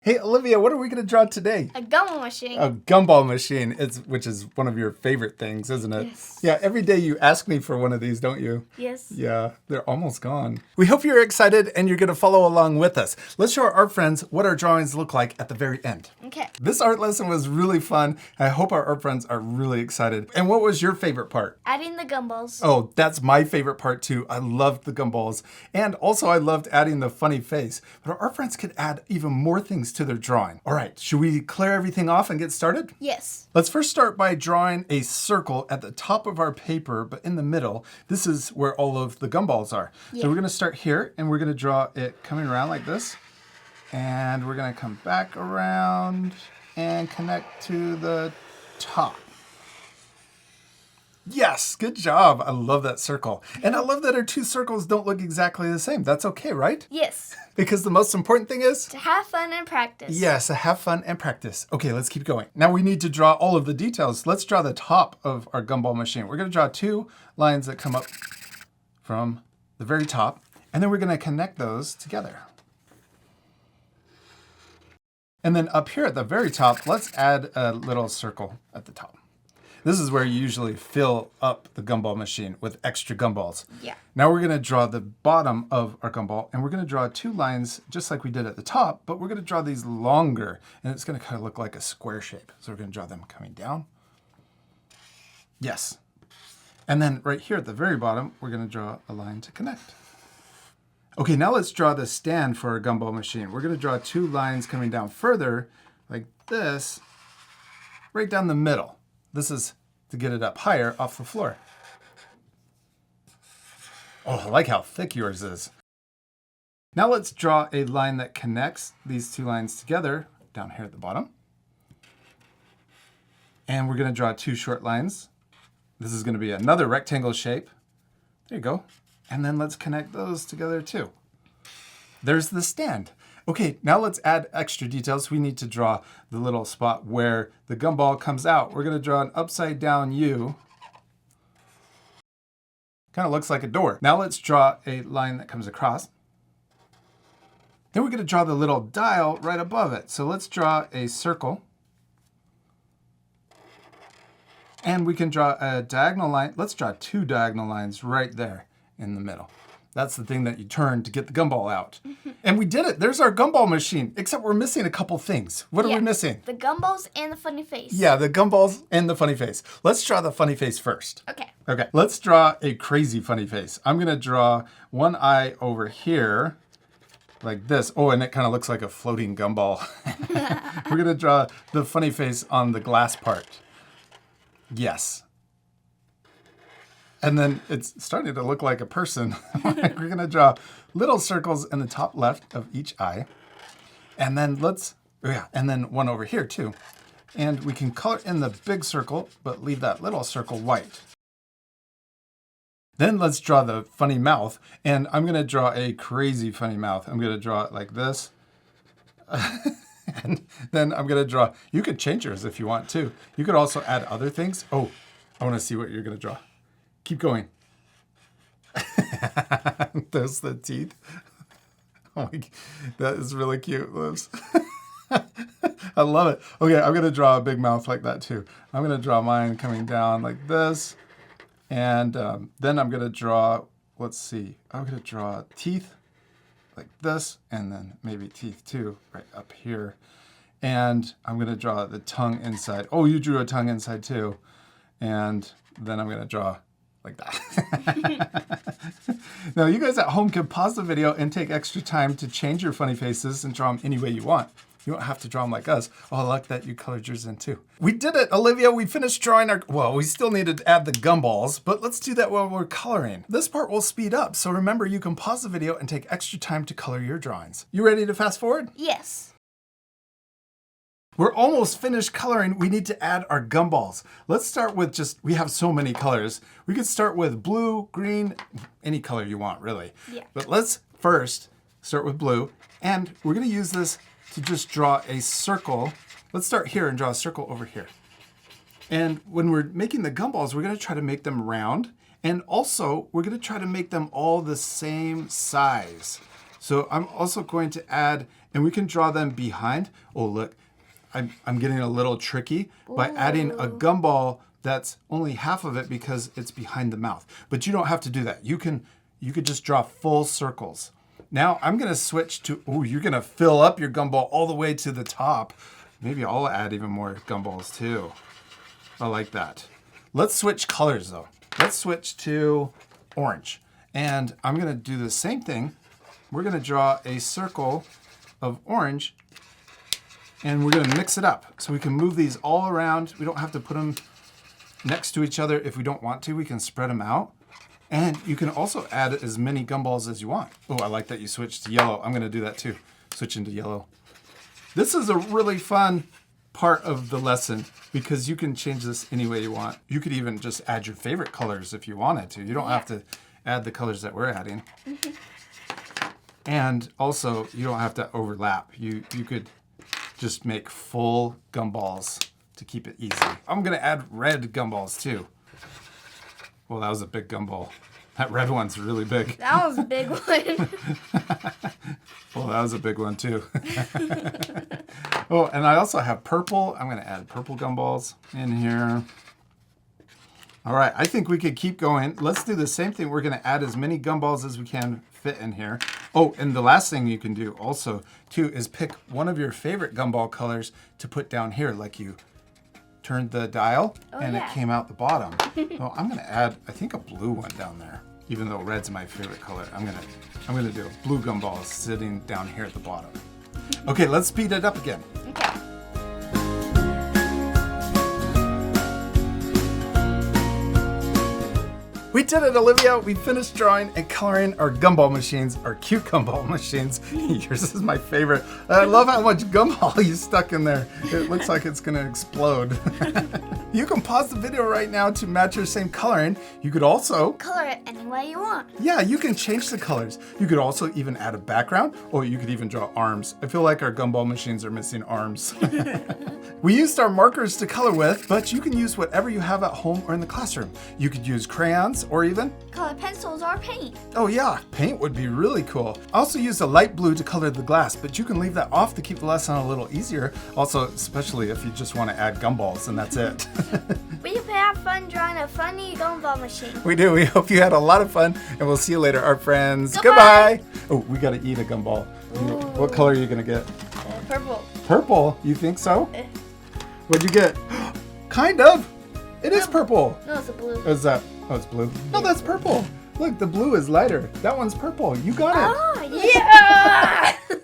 Hey, Olivia, what are we going to draw today? A Gumball machine. A gumball machine, which is one of your favorite things, isn't it? Yes. Yeah, every day you ask me for one of these, don't you? Yes. Yeah, they're almost gone. We hope you're excited and you're going to follow along with us. Let's show our art friends what our drawings look like at the very end. Okay. This art lesson was really fun. I hope our art friends are really excited. And what was your favorite part? Adding the gumballs. Oh, that's my favorite part too. I loved the gumballs. And also I loved adding the funny face. But our art friends could add even more things to their drawing. All right, should we clear everything off and get started? Yes. Let's first start by drawing a circle at the top of our paper, but in the middle. This is where all of the gumballs are. Yeah. So we're gonna start here and we're gonna draw it coming around like this. And we're gonna come back around and connect to the top. Yes, good job. I love that circle. And I love that our two circles don't look exactly the same. That's okay, right? Yes. Because the most important thing is? To have fun and practice. Yes, have fun and practice. Okay, let's keep going. Now we need to draw all of the details. Let's draw the top of our gumball machine. We're gonna draw two lines that come up from the very top, and then we're gonna connect those together. And then up here at the very top, let's add a little circle at the top. This is where you usually fill up the gumball machine with extra gumballs. Yeah. Now we're going to draw the bottom of our gumball, and we're going to draw two lines just like we did at the top, but we're going to draw these longer, and it's going to kind of look like a square shape. So we're going to draw them coming down. Yes. And then right here at the very bottom, we're going to draw a line to connect. Okay, now let's draw the stand for our gumball machine. We're going to draw two lines coming down further, like this, right down the middle. This is to get it up higher off the floor. Oh, I like how thick yours is. Now let's draw a line that connects these two lines together down here at the bottom. And we're going to draw two short lines. This is going to be another rectangle shape. There you go. And then let's connect those together too. There's the stand. Okay, now let's add extra details. We need to draw the little spot where the gumball comes out. We're going to draw an upside down U. Kind of looks like a door. Now let's draw a line that comes across. Then we're going to draw the little dial right above it. So let's draw a circle. And we can draw a diagonal line. Let's draw two diagonal lines right there in the middle. That's the thing that you turn to get the gumball out. And we did it. There's our gumball machine, except we're missing a couple things. What are we missing? The gumballs and the funny face. Yeah, the gumballs and the funny face. Let's draw the funny face first. Okay. Okay, let's draw a crazy funny face. I'm gonna draw one eye over here, like this. Oh, and it kind of looks like a floating gumball. We're gonna draw the funny face on the glass part. Yes. And then it's starting to look like a person. We're going to draw little circles in the top left of each eye. And then and then one over here too. And we can color in the big circle, but leave that little circle white. Then let's draw the funny mouth. And I'm going to draw a crazy funny mouth. I'm going to draw it like this. And then I'm going to draw, you could change yours if you want to. You could also add other things. Oh, I want to see what you're going to draw. Keep going. There's the teeth. Oh my, that is really cute, Liz. I love it. Okay, I'm going to draw a big mouth like that too. I'm going to draw mine coming down like this. And then I'm going to draw, let's see, I'm going to draw teeth like this, and then maybe teeth too, right up here. And I'm going to draw the tongue inside. Oh, you drew a tongue inside too. And then I'm going to draw like that. Now, you guys at home can pause the video and take extra time to change your funny faces and draw them any way you want. You don't have to draw them like us. Oh, I like that you colored yours in too. We did it, Olivia. We finished drawing our, well, we still needed to add the gumballs, but let's do that while we're coloring. This part will speed up. So remember, you can pause the video and take extra time to color your drawings. You ready to fast forward? Yes. We're almost finished coloring. We need to add our gumballs. Let's start with we have so many colors. We could start with blue, green, any color you want, really. Yeah. But let's first start with blue. And we're going to use this to just draw a circle. Let's start here and draw a circle over here. And when we're making the gumballs, we're going to try to make them round. And also, we're going to try to make them all the same size. So I'm also going to add And we can draw them behind. Oh, look, I'm getting a little tricky by adding a gumball that's only half of it because it's behind the mouth. But you don't have to do that. You could just draw full circles. Now I'm gonna switch to, you're gonna fill up your gumball all the way to the top. Maybe I'll add even more gumballs too. I like that. Let's switch colors though. Let's switch to orange. And I'm gonna do the same thing. We're gonna draw a circle of orange and we're gonna mix it up. So we can move these all around. We don't have to put them next to each other if we don't want to. We can spread them out. And you can also add as many gumballs as you want. Oh, I like that you switched to yellow. I'm gonna do that too. Switch into yellow. This is a really fun part of the lesson because you can change this any way you want. You could even just add your favorite colors if you wanted to. You don't have to add the colors that we're adding. And also, you don't have to overlap. You could just make full gumballs to keep it easy. I'm gonna add red gumballs too. Well, that was a big gumball. That red one's really big. That was a big one. Well, that was a big one too. Oh, and I also have purple. I'm gonna add purple gumballs in here. All right, I think we could keep going. Let's do the same thing. We're gonna add as many gumballs as we can fit in here. Oh, and the last thing you can do also too is pick one of your favorite gumball colors to put down here, like you turned the dial and it came out the bottom. So I'm gonna add, I think, a blue one down there. Even though red's my favorite color, I'm gonna do a blue gumball sitting down here at the bottom. Okay, let's speed it up again. Okay. We did it, Olivia. We finished drawing and coloring our gumball machines, our cute gumball machines. Yours is my favorite. I love how much gumball you stuck in there. It looks like it's gonna explode. You can pause the video right now to match your same coloring. You could also Color it any way you want. yeah, you can change the colors. You could also even add a background, or you could even draw arms. I feel like our gumball machines are missing arms. We used our markers to color with, but you can use whatever you have at home or in the classroom. You could use crayons or even, Color pencils or paint. oh yeah, paint would be really cool. I also used a light blue to color the glass, but you can leave that off to keep the lesson a little easier. Also, especially if you just want to add gumballs and that's it. We have fun drawing a funny gumball machine. We do. We hope you had a lot of fun, and we'll see you later, our friends. Goodbye. Goodbye. Oh, we got to eat a gumball. What color are you going to get? Purple. Purple? You think so? What'd you get? Kind of. It is purple. No, it's a blue. Is that? Oh, it's blue. No, that's purple. Look, the blue is lighter. That one's purple. You got it. Oh, yeah!